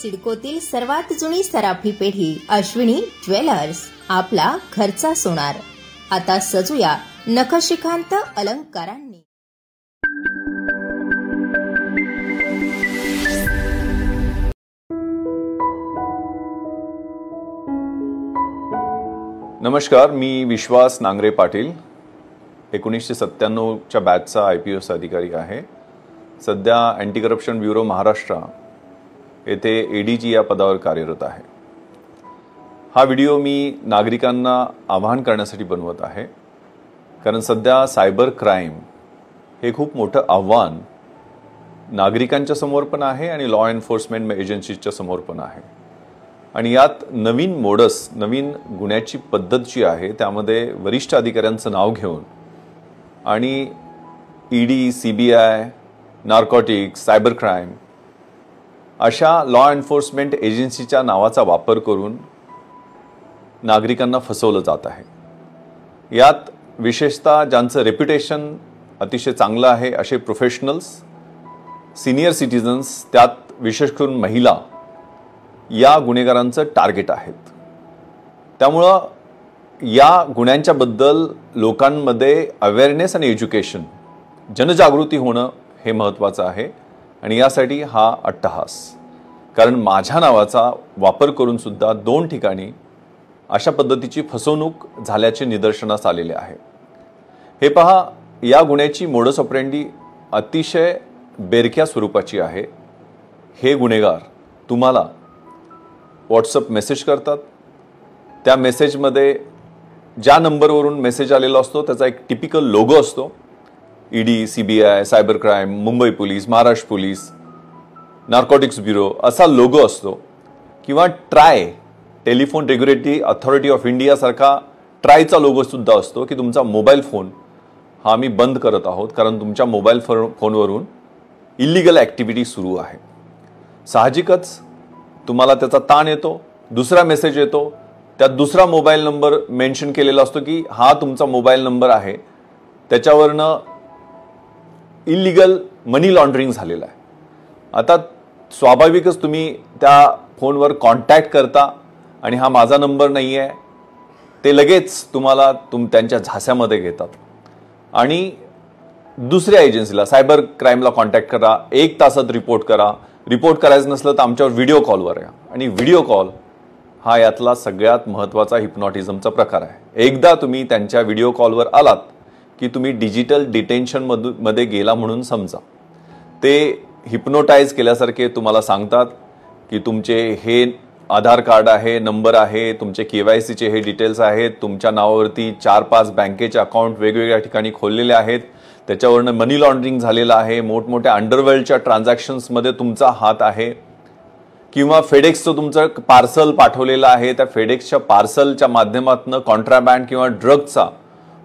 सिडकोतील सर्वात जुनी सराफी पेढी अश्विनी ज्वेलर्स, आपला घरचा सोनार. आता सजूया नखशिखांत अलंकारांनी. नमस्कार, मी विश्वास नांगरे पाटील, 1997च्या बॅचचा IPS अधिकारी आहे. सध्या अँटी करप्शन ब्युरो महाराष्ट्र येथे ADG या पदावर कार्यरत आहे. हा व्हिडिओ मी नागरिकांना आवाहन करण्यासाठी बनवत आहे, कारण सध्या सायबर क्राईम हे खूप मोठं आव्हान नागरिकांच्या समोर पण आहे आणि लॉ एन्फोर्समेंट एजन्सीच्या समोर पण आहे. आणि यात नवीन मोडस, नवीन गुन्ह्याची पद्धत जी आहे त्यामध्ये वरिष्ठ अधिकाऱ्यांचं नाव घेऊन आणि ED, CBI, narcotics, cyber crime अशा लॉ एन्फोर्समेंट एजन्सीच्या नावाचा वापर करून नागरिकांना फसवलं जात आहे. यात विशेषतः ज्यांचं रेप्युटेशन अतिशय चांगलं आहे असे प्रोफेशनल्स, सिनियर सिटीजन्स, त्यात विशेष करून महिला या गुन्हेगारांचं टार्गेट आहेत. त्यामुळं या गुन्ह्यांच्या बद्दल लोकांमध्ये अवेअरनेस आणि एज्युकेशन, जनजागृती होणं हे महत्त्वाचं आहे. आणि यासाठी हा अट्टहास, कारण माझ्या नावाचा वापर करून सुद्धा 2 ठिकाणी अशा पद्धतीची फसवणूक झाल्याचे निदर्शनास आलेले आहे. हे पहा, या गुन्ह्याची मोडस ऑपरेंडी अतिशय बेरक्या स्वरूपाची आहे. हे गुन्हेगार तुम्हाला व्हॉट्सअप मेसेज करतात. त्या मेसेजमध्ये ज्या नंबरवरून मेसेज आलेला असतो त्याचा एक टिपिकल लोगो असतो. ED, CBI, cyber crime, Mumbai police, Maharashtra police, narcotics bureau असा लोगो असतो. किंवा try, telephone regulatory authority of India सारखा ट्रायचा लोगो सुद्धा असतो की तुमचा मोबाईल फोन हा आम्ही बंद करत आहोत, कारण तुमच्या मोबाईल फोनवरून इलिगल ॲक्टिव्हिटी सुरू आहे. साहजिकच तुम्हाला त्याचा ताण येतो. दुसरा मेसेज येतो, त्यात दुसरा मोबाईल नंबर मेन्शन केलेला असतो की हा तुमचा मोबाईल नंबर आहे, त्याच्यावरनं इलिगल मनी लॉन्ड्रिंग झालेलं आहे. आता स्वाभाविकच तुम्ही त्या फोनवर कॉन्टॅक्ट करता आणि हा माझा नंबर नाही आहे, ते लगेच तुम्हाला त्यांच्या झास्यामध्ये घेतात आणि दुसऱ्या एजन्सीला, सायबर क्राईमला कॉन्टॅक्ट करा, 1 तासात रिपोर्ट करा. रिपोर्ट करायचं नसलं तर आमच्यावर व्हिडिओ कॉलवर या. आणि व्हिडिओ कॉल हा यातला सगळ्यात महत्त्वाचा हिप्नॉटिझमचा प्रकार आहे. एकदा तुम्ही त्यांच्या व्हिडिओ कॉलवर आलात की तुम्ही डिजिटल डिटेन्शन मध्ये गेला म्हणून समजा. ते हिप्नोटाईज केल्यासारखे तुम्हाला सांगतात की तुमचे हे आधार कार्ड आहे, नंबर आहे, तुमचे KYCचे हे डिटेल्स आहेत, तुमच्या नावावरती 4-5 बँकेचे अकाउंट वेगवेगळ्या ठिकाणी खोललेले आहेत, त्याच्यावरनं मनी लॉन्ड्रिंग झालेलं आहे, मोठमोठ्या अंडरवर्ल्डच्या ट्रान्झॅक्शन्समध्ये तुमचा हात आहे. किंवा फेडेक्सचं तुमचं पार्सल पाठवलेलं आहे, त्या फेडेक्सच्या पार्सलच्या माध्यमातून कॉन्ट्राबँड किंवा ड्रगचा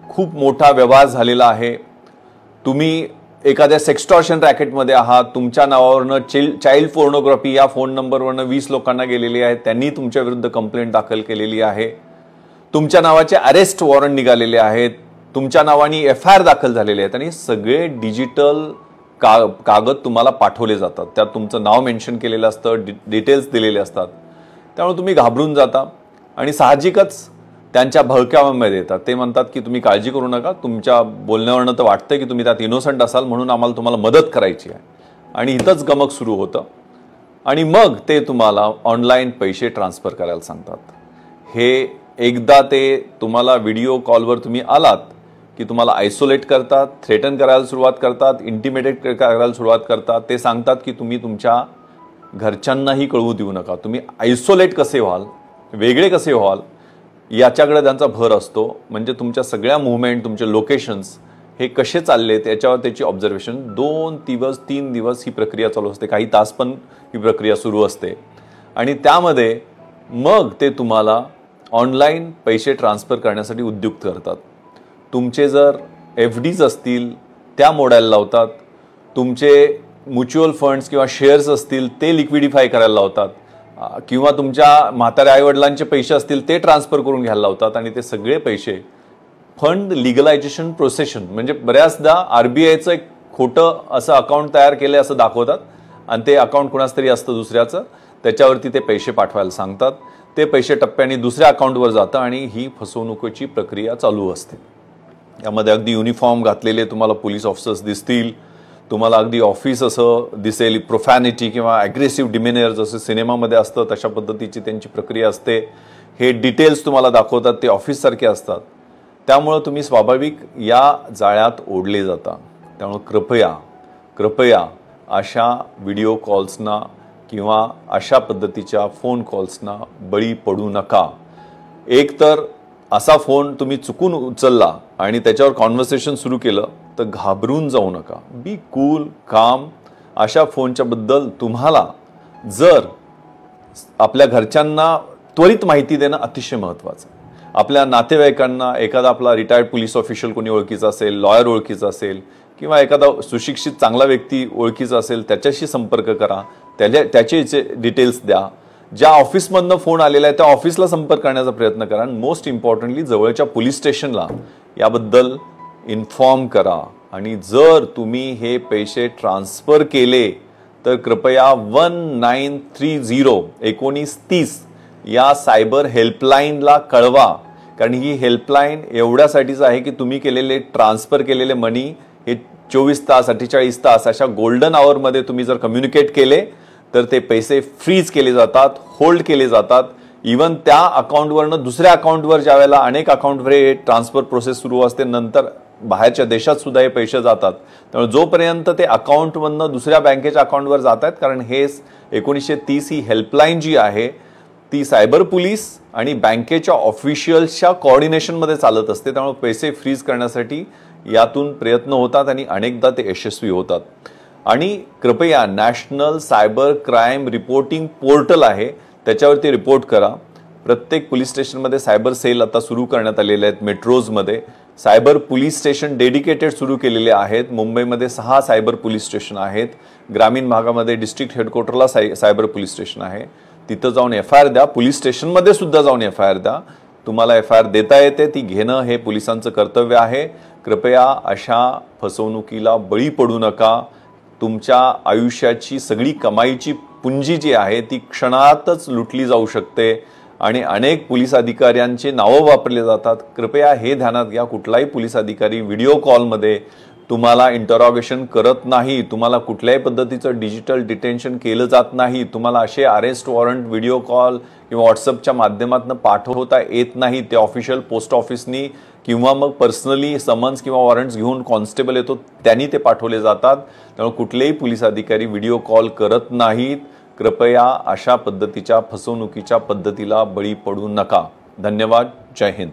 खूप मोठा व्यवहार झालेला आहे. तुम्ही एखाद्या सेक्स्टॉर्शन रॅकेटमध्ये आहात, तुमच्या नावावरनं चाइल्ड पोर्नोग्राफी या फोन नंबरवरनं 20 लोकांना गेलेली आहे, त्यांनी तुमच्या विरुद्ध कंप्लेंट दाखल केलेली आहे. तुमच्या नावाचे अरेस्ट वॉरंट निघालेले आहेत, तुमच्या नावाने FIR दाखल झालेले आहेत आणि सगळे डिजिटल कागद तुम्हाला पाठवले जातात. त्यात तुमचं नाव मेन्शन केलेलं असतं, डिटेल्स दिलेले असतात. त्यामुळे तुम्ही घाबरून जाता आणि साहजिकच त्यांच्या भळक्यामध्ये येतात. ते म्हणतात की तुम्ही काळजी करू नका, तुमच्या बोलण्यावरनं तर वाटतं की तुम्ही त्यात इनोसंट असाल म्हणून आम्हाला तुम्हाला मदत करायची आहे. आणि इथंच गमक सुरू होतं आणि मग ते तुम्हाला ऑनलाईन पैसे ट्रान्सफर करायला सांगतात. हे एकदा ते तुम्हाला व्हिडिओ कॉलवर तुम्ही आलात की तुम्हाला आयसोलेट करतात, थ्रेटन करायला सुरुवात करतात, इंटिमिडेट करायला सुरुवात करतात. ते सांगतात की तुम्ही तुमच्या घरच्यांनाही कळवू देऊ नका. तुम्ही आयसोलेट कसे व्हाल, वेगळे कसे व्हाल याच्याकडे त्यांचा भर असतो. म्हणजे तुमच्या सगळ्या मुवमेंट, तुमचे लोकेशन्स हे कसे चालले त्याच्यावर त्याची ऑब्झर्वेशन. 2 दिवस 3 दिवस ही प्रक्रिया चालू असते, काही तास पण ही प्रक्रिया सुरू असते. आणि त्यामध्ये मग ते तुम्हाला ऑनलाईन पैसे ट्रान्सफर करण्यासाठी उद्युक्त करतात. तुमचे जर FDs असतील त्या मोडायला लावतात, तुमचे म्युच्युअल फंड्स किंवा शेअर्स असतील ते लिक्विडिफाय करायला लावतात, किंवा तुमच्या म्हाताऱ्या आईवडिलांचे पैसे असतील ते ट्रान्सफर करून घ्यायला लावतात. आणि ते सगळे पैसे फंड लिगलायझेशन प्रोसेशन, म्हणजे बऱ्याचदा RBIचं एक खोटं असं अकाउंट तयार केलं असं दाखवतात आणि ते अकाउंट कुणाच तरी असतं दुसऱ्याचं, त्याच्यावरती ते पैसे पाठवायला सांगतात. ते पैसे टप्प्याने दुसऱ्या अकाउंटवर जातं आणि ही फसवणुकीची प्रक्रिया चालू असते. यामध्ये अगदी युनिफॉर्म घातलेले तुम्हाला पोलीस ऑफिसर्स दिसतील, तुम्हाला अगदी ऑफिस असं दिसेल, प्रोफॅनिटी किंवा ॲग्रेसिव्ह डिमेनियर जसं सिनेमामध्ये असतं तशा पद्धतीची त्यांची प्रक्रिया असते. हे डिटेल्स तुम्हाला दाखवतात, ते ऑफिससारखे असतात. त्यामुळं तुम्ही स्वाभाविक या जाळ्यात ओढले जाता. त्यामुळे कृपया अशा व्हिडिओ कॉल्सना किंवा अशा पद्धतीच्या फोन कॉल्सना बळी पडू नका. एक तर असा फोन तुम्ही चुकून उचलला आणि त्याच्यावर कॉन्व्हर्सेशन सुरू केलं तर घाबरून जाऊ नका. बी कूल, काम. अशा फोनच्या बद्दल तुम्हाला जर आपल्या घरच्यांना त्वरित माहिती देणं अतिशय महत्त्वाचं आहे. आपल्या नातेवाईकांना, एखादा आपला रिटायर्ड पोलीस ऑफिशियल कोणी ओळखीचा असेल, लॉयर ओळखीचा असेल किंवा एखादा सुशिक्षित चांगला व्यक्ती ओळखीचा असेल त्याच्याशी संपर्क करा, त्याचे डिटेल्स द्या. ज्या ऑफिसमधनं फोन आलेला आहे त्या ऑफिसला संपर्क करण्याचा प्रयत्न करा. आणि मोस्ट इम्पॉर्टंटली जवळच्या पोलीस स्टेशनला याबद्दल इन्फॉर्म करा. आणि जर तुम्ही हे पैसे ट्रान्सफर केले तर कृपया 1930 या सायबर हेल्पलाईनला कळवा. कारण ही हेल्पलाईन एवढ्यासाठीच आहे की तुम्ही केलेले ट्रान्सफर केलेले मनी हे 24 तास 48 तास अशा गोल्डन आवरमध्ये तुम्ही जर कम्युनिकेट केले तर ते पैसे फ्रीज केले जातात, होल्ड केले जातात. इवन त्या अकाउंटवरनं दुसऱ्या अकाउंटवर ज्यावेळेला अनेक अकाउंटवर हे ट्रान्सफर प्रोसेस सुरू असते, नंतर बाहेरच्या देशात सुद्धा हे पैसे जातात. त्यामुळे जोपर्यंत ते अकाउंटमधनं दुसऱ्या बँकेच्या अकाउंटवर जात आहेत, कारण हे 1930 ही हेल्पलाईन जी आहे ती सायबर पोलीस आणि बँकेच्या ऑफिशियल्सच्या कोऑर्डिनेशनमध्ये चालत असते. त्यामुळे पैसे फ्रीज करण्यासाठी यातून प्रयत्न होतात आणि अनेकदा ते यशस्वी होतात. आणि कृपया national cyber crime reporting portal आहे त्याच्यावरती रिपोर्ट करा. प्रत्येक पोलीस स्टेशनमध्ये सायबर सेल आता सुरू करण्यात आलेले आहेत. मेट्रोजमध्ये सायबर पोलीस स्टेशन डेडिकेटेड सुरू केलेले आहेत. मुंबईमध्ये 6 सायबर पोलीस स्टेशन आहेत. ग्रामीण भागामध्ये डिस्ट्रिक्ट हेडक्वार्टरला सायबर पोलीस स्टेशन आहे. तिथं जाऊन FIR द्या. पोलीस स्टेशनमध्ये सुद्धा जाऊन FIR द्या. तुम्हाला FIR देता येते, ती घेणं हे पोलिसांचं कर्तव्य आहे. कृपया अशा फसवणुकीला बळी पडू नका. तुमच्या आयुष्याची सगळी कमाईची पुंजी जी आहे ती क्षणातच लुटली जाऊ शकते आणि अनेक पोलीस अधिकाऱ्यांचे नावं वापरले जातात. कृपया हे ध्यानात घ्या. कुठलाही पोलीस अधिकारी व्हिडिओ कॉलमध्ये तुम्हाला इंटरॉगेशन करत नाही, तुम्हाला कुठल्याही पद्धतीचं डिजिटल डिटेन्शन केलं जात नाही, तुम्हाला असे अरेस्ट वॉरंट व्हिडिओ कॉल किंवा व्हॉट्सअपच्या माध्यमातून पाठवता येत नाही. ते ऑफिशियल पोस्ट ऑफिसनी किंवा मग पर्सनली समन्स किंवा वॉरंट्स घेऊन कॉन्स्टेबल येतो त्यांनी ते पाठवले जातात. त्यामुळे कुठलेही पोलीस अधिकारी व्हिडिओ कॉल करत नाहीत. कृपया अशा पद्धतीच्या फसवणुकीच्या पद्धतीला बळी पडू नका. धन्यवाद. जय हिंद.